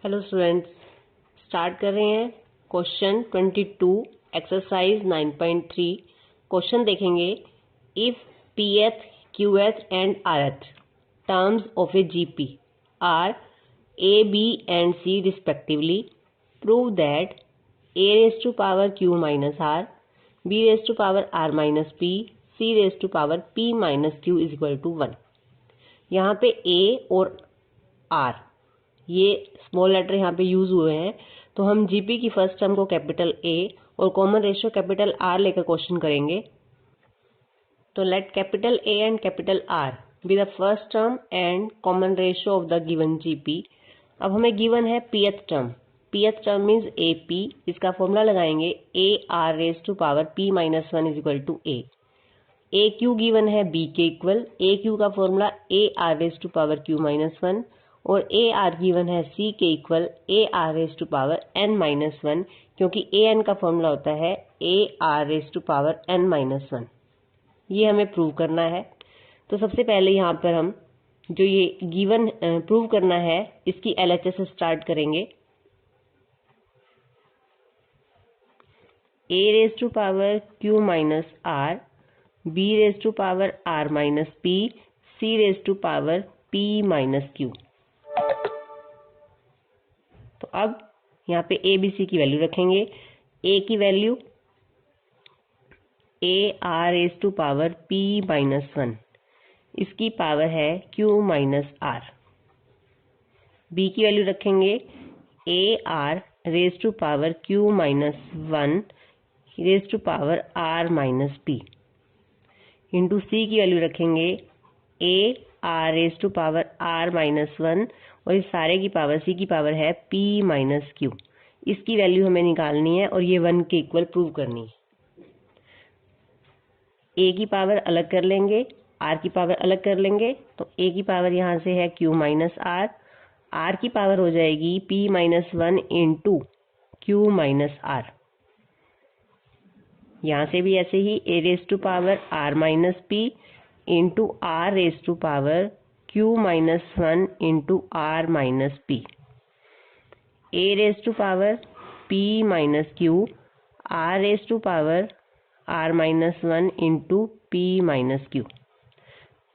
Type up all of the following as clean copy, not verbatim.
Hello students, start कर रहे हैं क्वेश्चन 22 एक्सरसाइज 9.3। क्वेश्चन देखेंगे, if pth, qth and rth terms of a GP are a, b and c respectively, prove that a raised to power q minus r, b raised to power r minus p, c raised to power p minus q is equal to 1। यहाँ पे a और r ये small letter यहाँ पे use हुए हैं, तो हम जीपी की फर्स्ट टर्म को कैपिटल ए और कॉमन रेशियो कैपिटल आर लेकर क्वेश्चन करेंगे। तो let capital A and capital R be the first term and common ratio of the given GP. अब हमें गिवन है pth term. Pth term means A P. इसका formula लगाएंगे A are raise to power P minus 1 is equal to A Q given है B के equal. A Q का formula A are raise to power Q minus 1 और A R given है C के equal A are raise to power N minus 1, क्योंकि A N का formula होता है A are raise to power N minus 1। ये हमें प्रूव करना है। तो सबसे पहले यहाँ पर हम जो ये गिवन प्रूव करना है इसकी एलएचएस से स्टार्ट करेंगे। A raise to power Q minus R, B raise to power R minus P, C raise to power P minus Q. तो अब यहाँ पे ए बी सी की वैल्यू रखेंगे। ए की value A are raise to power P minus 1, इसकी power है Q minus R. B की वैल्यू रखेंगे A are raise to power Q minus 1 raise to power R minus P. Into C की value रखेंगे A are raise to power R minus 1 और इस सारे की पावर सी की पावर है पी माइनस क्यू। इसकी वैल्यू हमें निकालनी है और ये 1 के इक्वल प्रूव करनी है। ए की पावर अलग कर लेंगे, आर की पावर अलग कर लेंगे। तो ए की पावर यहाँ से है क्यू माइनस आर की पावर हो जाएगी P minus 1 into Q minus R. यहाँ से भी ऐसे ही A raise to power R minus P into R raise to power Q minus 1 into R minus P. A raise to power P minus Q, R raise to power R minus 1 into P minus Q.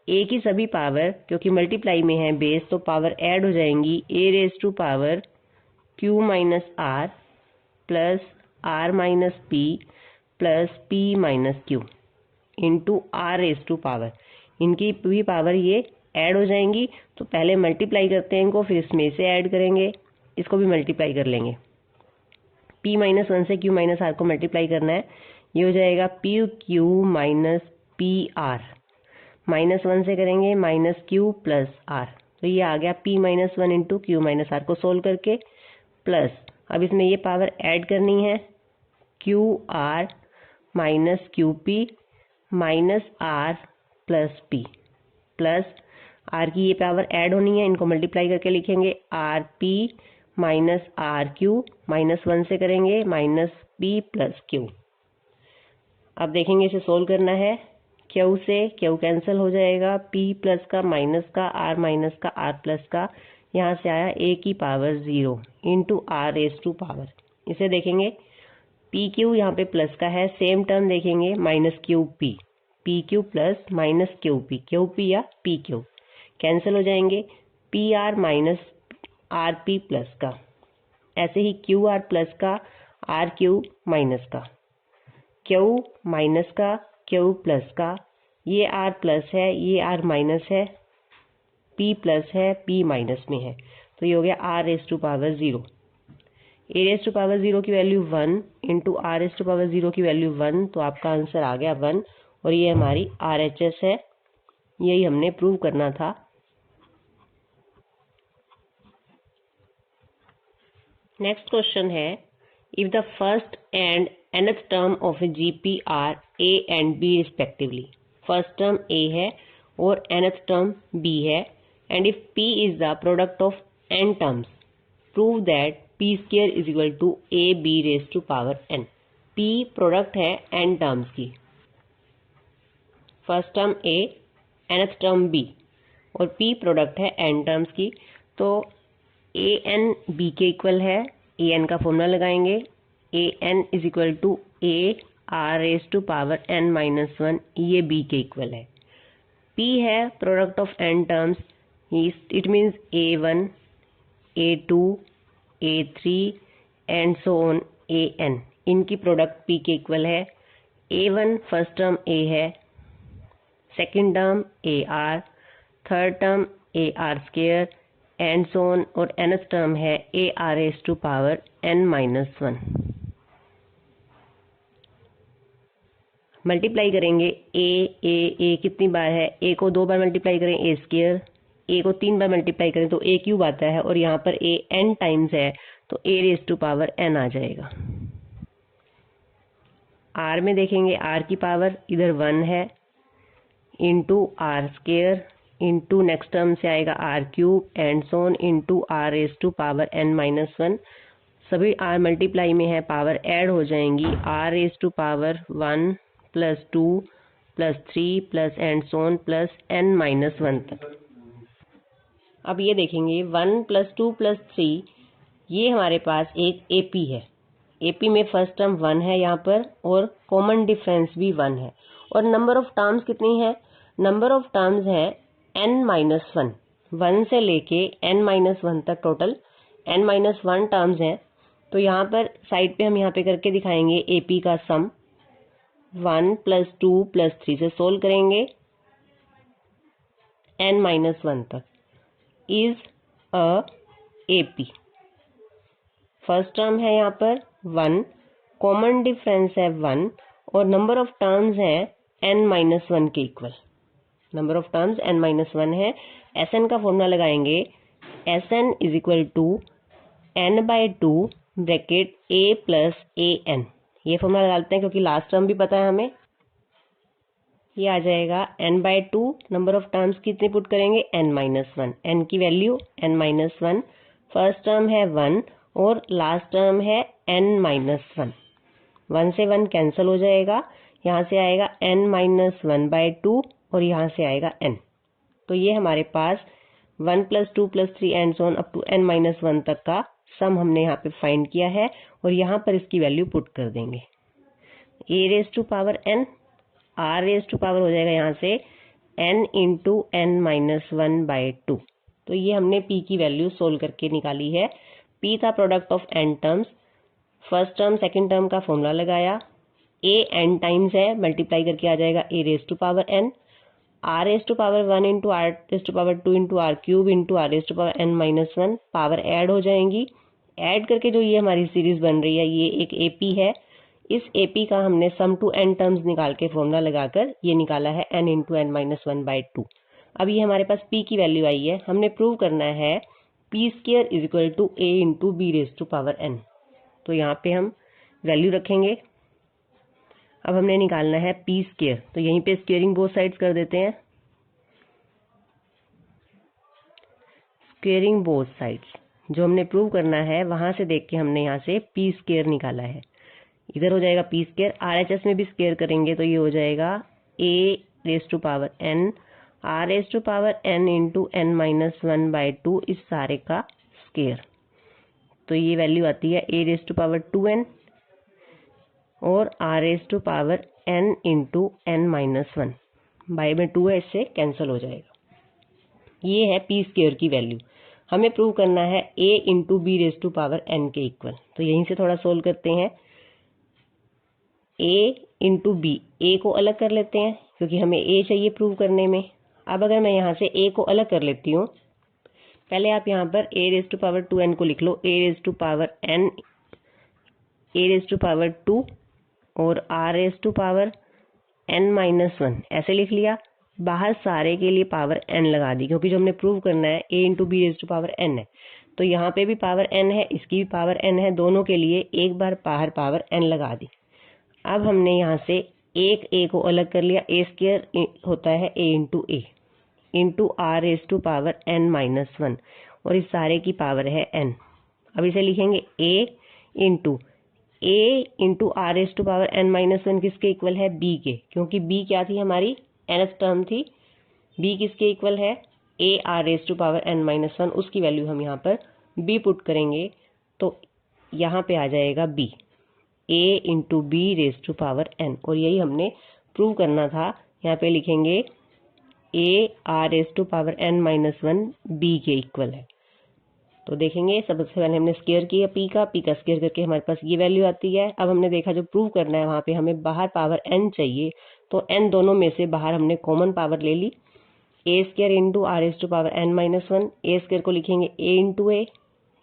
A की सभी power क्योंकि multiply में है base, तो power add हो जाएंगी। A raise to power Q minus R plus R minus P plus P minus Q into R raise to power, इनकी भी पावर ये ऐड हो जाएंगी। तो पहले मल्टीप्लाई करते हैं इनको, फिर इसमें से ऐड करेंगे, इसको भी मल्टीप्लाई कर लेंगे। पी माइनस 1 से क्यू माइनस आर को मल्टीप्लाई करना है, ये हो जाएगा P Q minus P R. Minus 1 से करेंगे माइनस क्यू प्लस आर, तो ये आ गया P minus 1 into Q minus R को सोल्व करके प्लस, अब इसमें ये पावर ऐड करनी है Q R minus Q P minus R plus P plus R की ये पावर ऐड होनी है, इनको मल्टीप्लाई करके लिखेंगे R P minus R Q. Minus 1 से करेंगे माइनस पी प्लस क्यू। अब देखेंगे इसे सोल्व करना है। क्यू से क्यू कैंसिल हो जाएगा, पी प्लस का माइनस का आर माइनस का आर प्लस का, यहाँ से आया ए की power 0 into R raise to power. इसे देखेंगे पी क्यू यहाँ पे प्लस का है, सेम टर्म देखेंगे minus Q P Q plus minus Q P या पी क्यू कैंसिल हो जाएंगे। P R minus R P plus का, ऐसे ही क्यू आर प्लस का आर क्यू माइनस का, क्यू माइनस का क्यू प्लस का, ये आर प्लस है ये आर माइनस है, पी प्लस है पी माइनस में है, तो ये हो गया R raise to power 0। A raise to power 0 की value 1 into R raise to power 0 की वैल्यू 1, तो आपका आंसर आ गया 1 और ये हमारी आरएचएस है। यही हमने प्रूव करना था। नेक्स्ट क्वेश्चन है, if the first and nth term of a GP r a and b respectively. First term a है और nth टर्म बी है, and if p is the product of n terms, prove that p square is equal to a b raise to power n। p product है n terms की, first term a nth term b, और p product है n terms की। तो a n b के equal है, a N का formula लगाएंगे, a n is equal to a are raise to power N minus one, ये बी के इक्वल है। पी है product of n terms, it means a one, a two, a three and so on a n, इनकी product p के equal है। A one first term a है, second term a r, third term a are square and so on, और nth term है A are raise to power N minus one. Multiply करेंगे A कितनी बार है, ए को 2 बार multiply करें ए square, ए को 3 बार multiply करें तो ए क्यूब आता है, और यहाँ पर ए एन टाइम्स है तो ए रेज टू पावर एन आ जाएगा। आर में देखेंगे आर की पावर इधर 1 है, into R square into next term से आएगा R cube and so on into R raise to power N minus one. सभी आर मल्टीप्लाई में है, पावर ऐड हो जाएंगी, R raise to power 1 plus 2 plus 3 plus and so on plus N minus one तक। अब ये देखेंगे 1 प्लस 2 प्लस 3, ये हमारे पास एक एपी है। एपी में फर्स्ट टर्म 1 है यहाँ पर, और कॉमन डिफरेंस भी 1 है, और नंबर ऑफ टर्म्स कितनी है, नंबर ऑफ टर्म्स है n माइनस वन, 1 से लेके n माइनस वन तक total n minus one terms हैं। तो यहाँ पर साइड पे हम यहाँ पे करके दिखाएंगे एपी का सम 1 प्लस 2 प्लस 3 से सोल्व करेंगे n माइनस वन तक, is a AP. First term है यहाँ पर 1, कॉमन डिफरेंस है 1, और नंबर ऑफ टर्म्स है n माइनस वन के equal, number of terms n minus one है। Sn का फॉर्मूला लगाएंगे, Sn is equal to n by two bracket a plus A N, ये फॉर्मूला डालते हैं क्योंकि लास्ट टर्म भी पता है हमें। ये आ जाएगा n by to, number of terms कितने पुट करेंगे n माइनस वन, n की value n minus one, first term है 1 और लास्ट टर्म है n माइनस वन, 1 से 1 कैंसिल हो जाएगा, यहाँ से आएगा n minus one by two और यहाँ से आएगा n। तो ये हमारे पास 1 plus 2 plus 3 and so on up to n minus one तक का सम हमने यहाँ पे फाइंड किया है, और यहाँ पर इसकी वैल्यू पुट कर देंगे। a raise to power n, r raise to power हो जाएगा यहाँ से n into n minus one by two. तो ये हमने p की वैल्यू सोल्व करके निकाली है। p था product of n terms, first term second term का फॉर्मूला लगाया, a n टाइम्स है, मल्टीप्लाई करके आ जाएगा a raise to power n, r raise to power 1 into R raise to power 2 into R cube into R raise to power n minus one, power add हो जाएंगी, add करके जो ये हमारी सीरीज बन रही है ये एक एपी है। इस एपी का हमने सम टू n टर्म्स निकाल के फॉर्मूला लगाकर ये निकाला है n into N minus one by two. अब ये हमारे पास p की वैल्यू आई है, हमने प्रूव करना है p square is equal to a into B raise to power n। तो यहाँ पे हम वैल्यू रखेंगे। अब हमने निकालना है p स्क्वायर, तो यहीं पे स्क्वेयरिंग बोथ साइड्स कर देते हैं, स्क्वेयरिंग बोथ साइड्स। जो हमने प्रूव करना है वहां से देख के हमने यहाँ से p स्क्वायर निकाला है, इधर हो जाएगा p स्क्वायर, RHS में भी स्क्वायर करेंगे तो ये हो जाएगा a raise to power n, r raise to power n into N minus one by two, इस सारे का स्क्वायर। तो ये वैल्यू आती है a raise to power 2n और r raise to power n into N minus one, by में 2 है, इससे कैंसिल हो जाएगा। ये है p स्क्वायर की वैल्यू। हमें प्रूव करना है a into B raise to power n के इक्वल, तो यहीं से थोड़ा सोल्व करते हैं। a इंटू बी, a को अलग कर लेते हैं क्योंकि हमें a चाहिए प्रूव करने में। अब अगर मैं यहाँ से a को अलग कर लेती हूँ, पहले आप यहाँ पर a raise to power 2n को लिख लो, a raise to power n, a raise to power 2 और r raise to power n minus one, ऐसे लिख लिया। बाहर सारे के लिए पावर n लगा दी क्योंकि जो हमने प्रूव करना है a into B raise to power n है, तो यहाँ पे भी पावर n है, इसकी भी पावर n है, दोनों के लिए एक बार बाहर पावर n लगा दी। अब हमने यहाँ से एक a को अलग कर लिया, a स्क्वायर होता है a into r raise to power n minus one, और इस सारे की पावर है n। अब इसे लिखेंगे a into r raise to power n minus one किसके इक्वल है, b के, क्योंकि b क्या थी हमारी nth टर्म थी। b किसके इक्वल है, a r raise to power n minus one, उसकी वैल्यू हम यहाँ पर b पुट करेंगे तो यहाँ पे आ जाएगा b, a into B raise to power n, और यही हमने प्रूव करना था। यहाँ पे लिखेंगे a r raise to power n minus 1 b के इक्वल है। तो देखेंगे सबसे पहले हमने स्क्वायर किया p का स्क्वायर करके हमारे पास ये वैल्यू आती है। अब हमने देखा जो प्रूव करना है वहाँ पे हमें बाहर पावर n चाहिए, तो n दोनों में से बाहर हमने कॉमन पावर ले ली, a square into R raise to power n minus 1, a square को लिखेंगे a इंटू ए,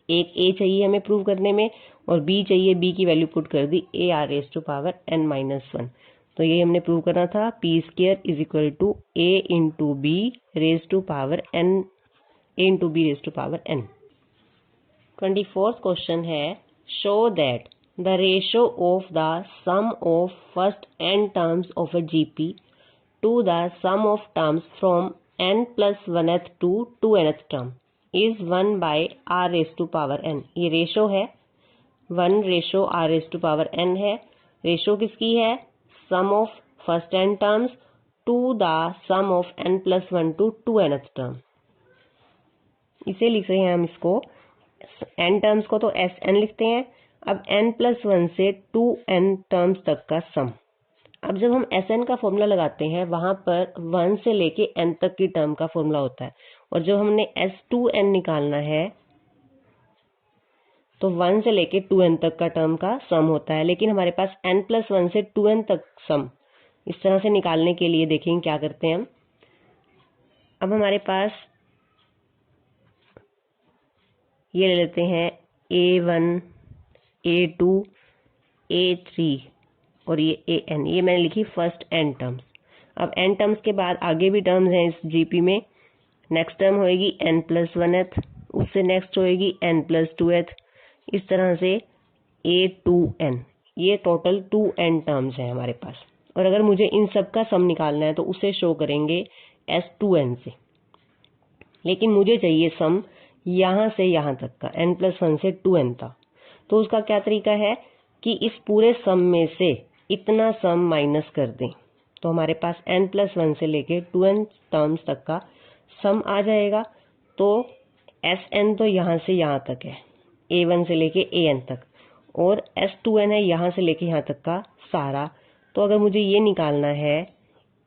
एक a चाहिए हमें प्रूव करने में और b चाहिए, b की वैल्यू पुट कर दी a r raise to power n minus 1। तो ये हमने प्रूव करना था, p square is equal to a into B raise to power n, a into B raise to power n। 24th question है, show that the ratio of the sum of first n terms of a GP to the sum of terms from n plus 1th to 2nth term is 1 by r raise to power n। ये ratio है, 1 ratio r raise to power n है। Ratio किसकी है? Sum of first n terms to the sum of n plus 1 to 2nth term. इसे लिख रहे हैं हम, इसको n टर्म्स को तो Sn लिखते हैं। अब n प्लस 1 से 2n टर्म्स तक का सम। अब जब हम Sn का फॉर्मूला लगाते हैं वहां पर 1 से लेके n तक की टर्म का फॉर्मूला होता है, और जब हमने S2n निकालना है तो 1 से लेके 2n तक का टर्म का सम होता है। लेकिन हमारे पास n प्लस 1 से 2n तक सम, इस तरह से निकालने के लिए देखेंगे क्या करते हैं हम। अब हमारे पास ये ले लेते हैं a1, a2, a3 और ये an, ये मैंने लिखी फर्स्ट n टर्म्स। अब n टर्म्स के बाद आगे भी टर्म्स हैं इस जीपी में। नेक्स्ट टर्म होएगी n प्लस 1th, उससे नेक्स्ट होएगी n प्लस 2th, इस तरह से a2n, ये टोटल 2n टर्म्स हैं हमारे पास। और अगर मुझे इन सब का सम निकालना है तो उसे शो करेंगे S2n से, लेकिन मुझे चाहिए सम यहाँ से यहाँ तक का, n प्लस 1 से 2n तक। तो उसका क्या तरीका है कि इस पूरे सम में से इतना सम माइनस कर दें, तो हमारे पास n प्लस 1 से लेके 2n टर्म्स तक का सम आ जाएगा। तो Sn तो यहाँ से यहाँ तक है, a1 से लेके an तक, और S2n है यहाँ से लेके यहाँ तक का सारा। तो अगर मुझे ये निकालना है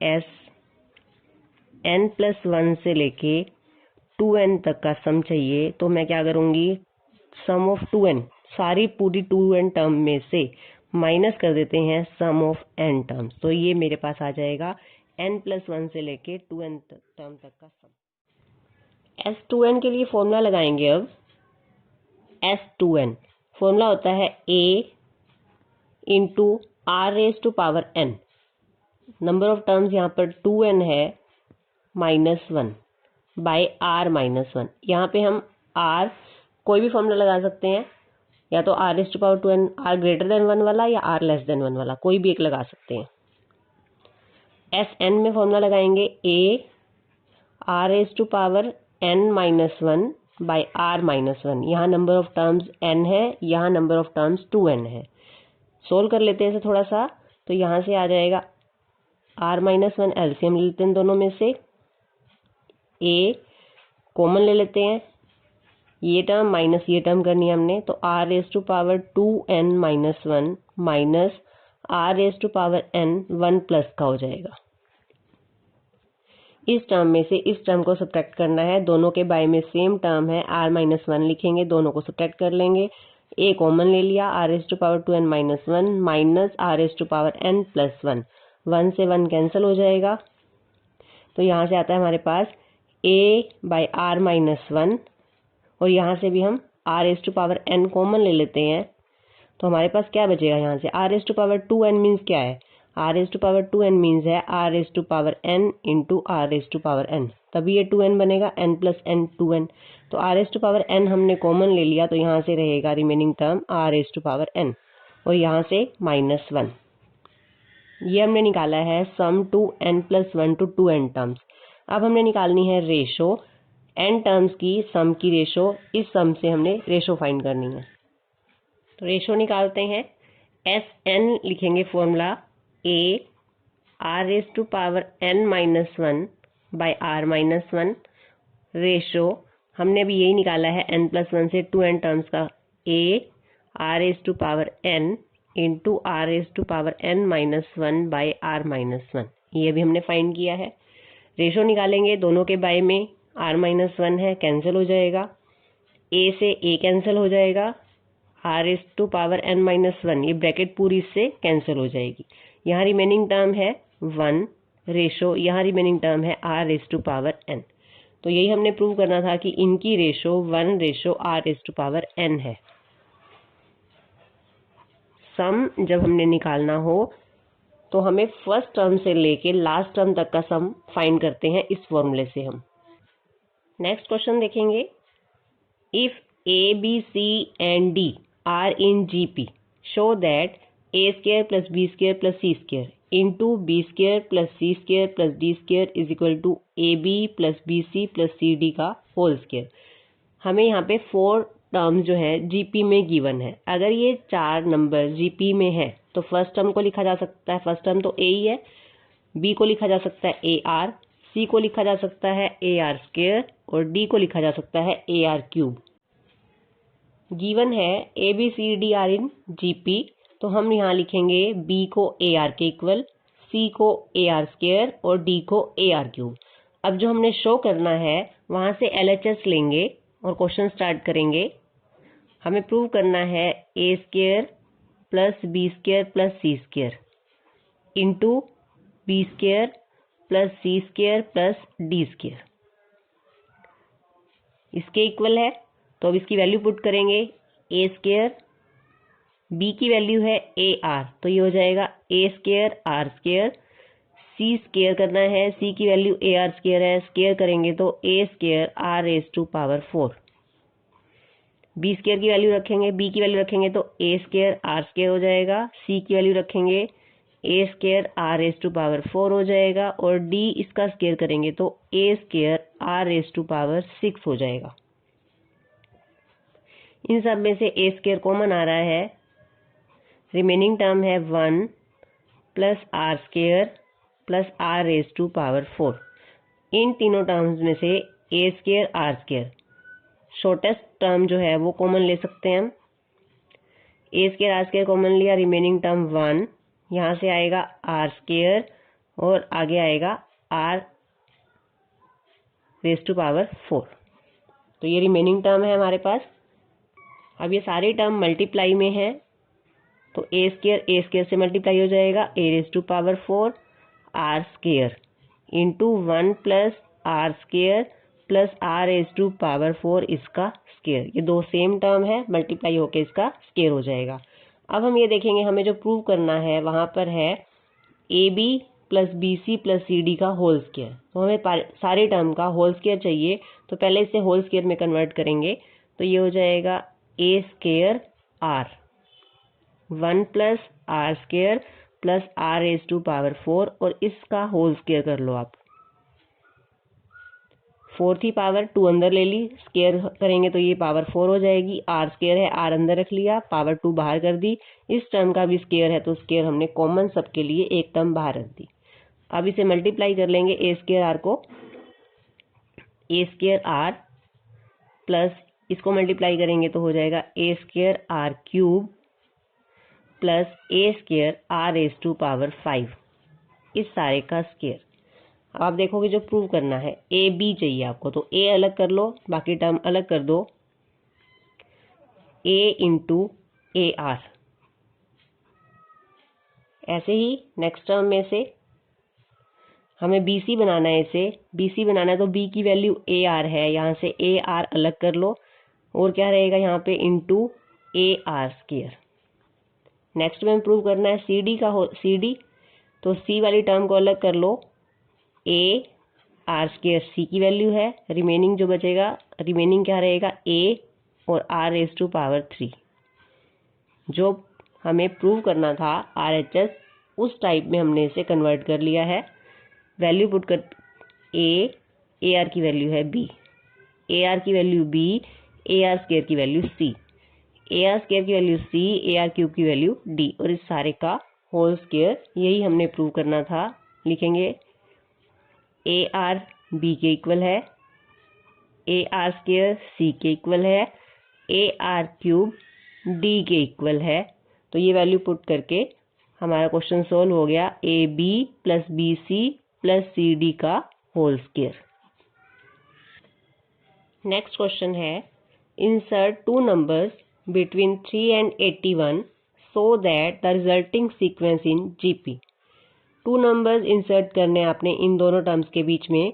Sn प्लस 1 से लेके 2n तक का सम चाहिए, तो मैं क्या करूंगी, सम ऑफ 2n, सारी पूरी 2n टर्म में से माइनस कर देते हैं सम ऑफ n टर्म्स। तो ये मेरे पास आ जाएगा n प्लस 1 से लेके 2n टर्म तक का सम। S2n के लिए फॉर्मूला लगाएंगे। अब S2n फॉर्मूला होता है a into R raise to power n, number of terms यहाँ पर 2n है, माइनस 1 बाय r माइनस 1। यहाँ पे हम r कोई भी फॉर्मूला लगा सकते हैं, या तो r raise to power 2n, r greater than 1 वाला या r लेस देन 1 वाला, कोई भी एक लगा सकते हैं। Sn में फॉर्मूला लगाएंगे a r raise to power n minus 1 by r minus 1। यहाँ नंबर ऑफ टर्म्स n है, यहाँ नंबर ऑफ टर्म्स 2n है। सोल्व कर लेते हैं इसे थोड़ा सा, तो यहाँ से आ जाएगा r माइनस 1, एलसीएम ले लेते हैं दोनों में से, a कॉमन ले लेते हैं, ये टर्म माइनस ये टर्म करनी है हमने, तो r raise to power 2n minus 1 minus r raise to power n 1 plus का हो जाएगा। इस टर्म में से इस टर्म को सब्ट्रैक्ट करना है, दोनों के बाय में सेम टर्म है, r माइनस 1 लिखेंगे, दोनों को सब्ट्रैक्ट कर लेंगे, a कॉमन ले लिया, r raise to power 2n minus 1 minus r raise to power n plus 1, 1 से 1 कैंसिल हो जाएगा। तो यहाँ से आता है हमारे पास a बाई r माइनस 1, और यहाँ से भी हम r raise to power n common ले लेते हैं, तो हमारे पास क्या बचेगा, यहाँ से r raise to power 2n means क्या है, r raise to power 2n means है r raise to power n into r raise to power n, तभी ये 2n बनेगा, n प्लस n 2n। तो r raise to power n हमने common ले लिया, तो यहाँ से रहेगा remaining term r raise to power n, और यहाँ से माइनस 1। ये हमने निकाला है sum to n plus 1 to 2n terms. अब हमने निकालनी है रेशो n टर्म्स की, सम की रेशो, इस सम से हमने रेशो फाइंड करनी है। तो रेशो निकालते हैं, Sn लिखेंगे formula a r raise to power n minus 1 by r minus 1 ratio हमने अभी यही निकाला है n+1 से 2n टर्म्स का a r⁴n इंटू r⁴n-1/r-1, ये भी हमने फाइंड किया है। रेशो निकालेंगे, दोनों के बाय में r-1 है, कैंसिल हो जाएगा, a से a कैंसिल हो जाएगा, r⁴n-1 ये ब्रैकेट पूरी इससे कैंसिल हो जाएगी। यहाँ रिमेनिंग टर्म है 1 रेशो, यहाँ रिमेनिंग टर्म है r⁴n। तो यही हमने प्रूव करना था कि इनकी रेशो 1:r⁴n है। सम जब हमने निकालना हो तो हमें फर्स्ट टर्म से लेके लास्ट टर्म तक का सम फाइंड करते हैं इस फॉर्मूले से हम। नेक्स्ट क्वेश्चन देखेंगे, if a b c and d are in GP show that a² + b² + c² into b² + c² + d² is equal to ab + bc + cd का होल स्क्वायर। हमें यहाँ पे 4 टर्म जो है जीपी में गिवन है। अगर ये 4 नंबर जीपी में है तो फर्स्ट टर्म को लिखा जा सकता है, फर्स्ट टर्म तो ए ही है, बी को लिखा जा सकता है ए आर, सी को लिखा जा सकता है ए आर स्क्वायर और डी को लिखा जा सकता है ए आर क्यूब। गिवन है A B C D are in GP, तो हम यहाँ लिखेंगे बी को ए आर के इक्वल, सी को ए आर स्क्वायर और डी को ए आर क्यूब। अब जो हमने शो करना है वहाँ से LHS लेंगे और क्वेश्चन स्टार्ट करेंगे। हमें प्रूव करना है a² + b² + c² into b² + c² + d², इसके इक्वल है। तो अब इसकी वैल्यू पुट करेंगे, a², b की वैल्यू है AR तो ये हो जाएगा a² r², c² करना है, c की वैल्यू AR² है, स्क्वायर करेंगे तो a² r⁴, b² की वैल्यू रखेंगे, b की वैल्यू रखेंगे तो a² r² हो जाएगा, c की वैल्यू रखेंगे a² r⁴ हो जाएगा और d इसका स्क्वायर करेंगे तो a² r⁴ हो जाएगा। इन सब में से a² कॉमन आ रहा है, रिमेनिंग टर्म है 1 + r² + r⁴। इन तीनों टर्म्स में से a² r² शॉर्टेस्ट टर्म जो है वो कॉमन ले सकते हैं हम। a² r² कॉमन लिया, रिमेनिंग टर्म 1, यहाँ से आएगा r² और आगे आएगा r⁴। तो ये रिमेनिंग टर्म है हमारे पास। अब ये सारे टर्म मल्टीप्लाई में है तो a² से मल्टीप्लाई हो जाएगा a⁴ r² into 1 + r² + r⁴ इसका स्क्वायर। ये दो सेम टर्म है, मल्टीप्लाई होके इसका स्क्वायर हो जाएगा। अब हम ये देखेंगे, हमें जो प्रूव करना है वहाँ पर है AB + BC + CD का होल स्क्वायर। तो हमें सारे टर्म का होल स्क्वायर चाहिए, तो पहले इसे होल स्क्वायर में कन्वर्ट करेंगे तो ये हो जाएगा a² r 1 + r² + r⁴ और इसका होल स्क्वायर कर लो आप। 4 थी पावर, 2 अंदर ले ली, स्क्वायर करेंगे तो ये पावर 4 हो जाएगी, r² है, r अंदर रख लिया, पावर 2 बाहर कर दी। इस टर्म का भी स्क्वायर है तो स्क्वायर हमने कॉमन सबके लिए एक टर्म बाहर रख दी। अब इसे मल्टीप्लाई कर लेंगे a² r को, a² r प्लस इसको मल्टीप्लाई करेंगे तो हो जाएगा a² r³ plus a² r⁵ इस सारे का स्क्वायर। अब आप देखोगे जो प्रूव करना है ए बी चाहिए आपको, तो ए अलग कर लो, बाकी टर्म अलग कर दो, a इंटू AR। ऐसे ही नेक्स्ट टर्म में से हमें BC बनाना है, इसे BC बनाना है तो B की वैल्यू AR है, यहाँ से AR अलग कर लो और क्या रहेगा यहाँ पे इंटू AR²। नेक्स्ट में प्रूव करना है CD का CD, तो C वाली टर्म को अलग कर लो, AR² C की वैल्यू है, रिमेनिंग जो बचेगा, रिमेनिंग क्या रहेगा A और r⁴। जो हमें प्रूव करना था RHS, उस टाइप में हमने इसे कन्वर्ट कर लिया है। वैल्यू पुट कर AR की वैल्यू है B, AR की वैल्यू B, AR² की वैल्यू C, AR² की वैल्यू C, AR³ की वैल्यू D और इस सारे का होल स्क्वायर। यही हमने प्रूव करना था। लिखेंगे AR B के इक्वल है, ए आर स्क्वायर सी के इक्वल है, ए आर क्यूब डी के इक्वल है। तो ये वैल्यू पुट करके हमारा क्वेश्चन सोल्व हो गया, A B plus B C plus C D का होल स्क्वायर। नेक्स्ट क्वेश्चन है, insert two numbers between 3 and 81 so that the resulting sequence in GP। Two numbers insert करने आपने इन दोनों terms के बीच में,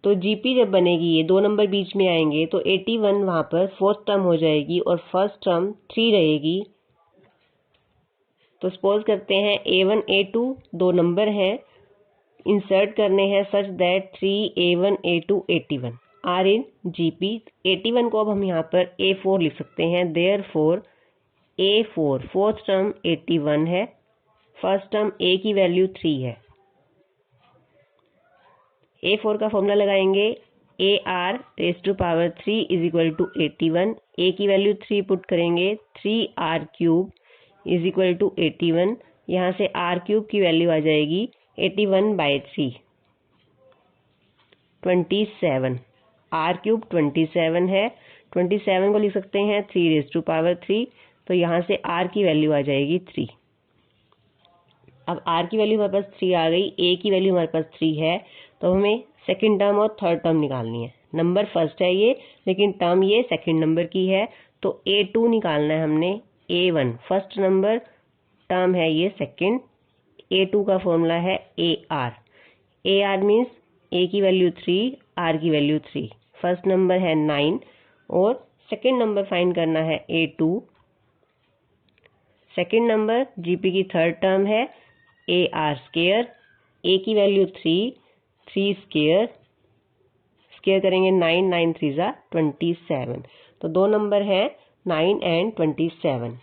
तो जीपी जब बनेगी ये दो नंबर बीच में आएंगे तो 81 वहां पर फोर्थ टर्म हो जाएगी और फर्स्ट टर्म 3 रहेगी। तो सपोज करते हैं A1 A2 दो नंबर हैं, इंसर्ट करने हैं such that 3 A1 A2 81 are in GP. 81 को अब हम यहाँ पर A4 लिख सकते हैं, देयरफॉर A4 फोर्थ टर्म 81 है, फर्स्ट टर्म A की वैल्यू 3 है। A4 का फॉर्मूला लगाएंगे, A are raise to power 3 is equal to 81, A की वैल्यू 3 पुट करेंगे, 3 R cube is equal to 81, यहाँ से आर क्यूब की वैल्यू आ जाएगी 81/3 27, आर क्यूब 27 है, 27 को लिख सकते हैं 3 रेज टू पावर 3, तो यहाँ से आर की वैल्यू आ जाएगी 3। अब आर की वैल्यू हमारे पास 3 आ गई, ए की वैल्यू हमारे पास 3 है, तो हमें सेकंड टर्म और थर्ड टर्म निकालनी है। नंबर फर्स्ट है ये, लेकिन टर्म ये सेकंड नंबर की है, तो A2 निकालना है हमने, A1 फर्स्ट नंबर, टर्म है ये सेकंड, A2 का फॉर्मूला है ए आर मीन्स ए की वैल्यू 3, आर की वैल्यू 3, फर्स्ट नंबर है 9 और सेकंड नंबर फाइंड करना है A2। सेकंड नंबर जीपी की थर्ड टर्म है ए आर स्क्वायर, ए की वैल्यू 3, 3 स्क्वायर, स्क्वायर करेंगे 9, 9 3 27, तो दो नंबर हैं 9 and 27।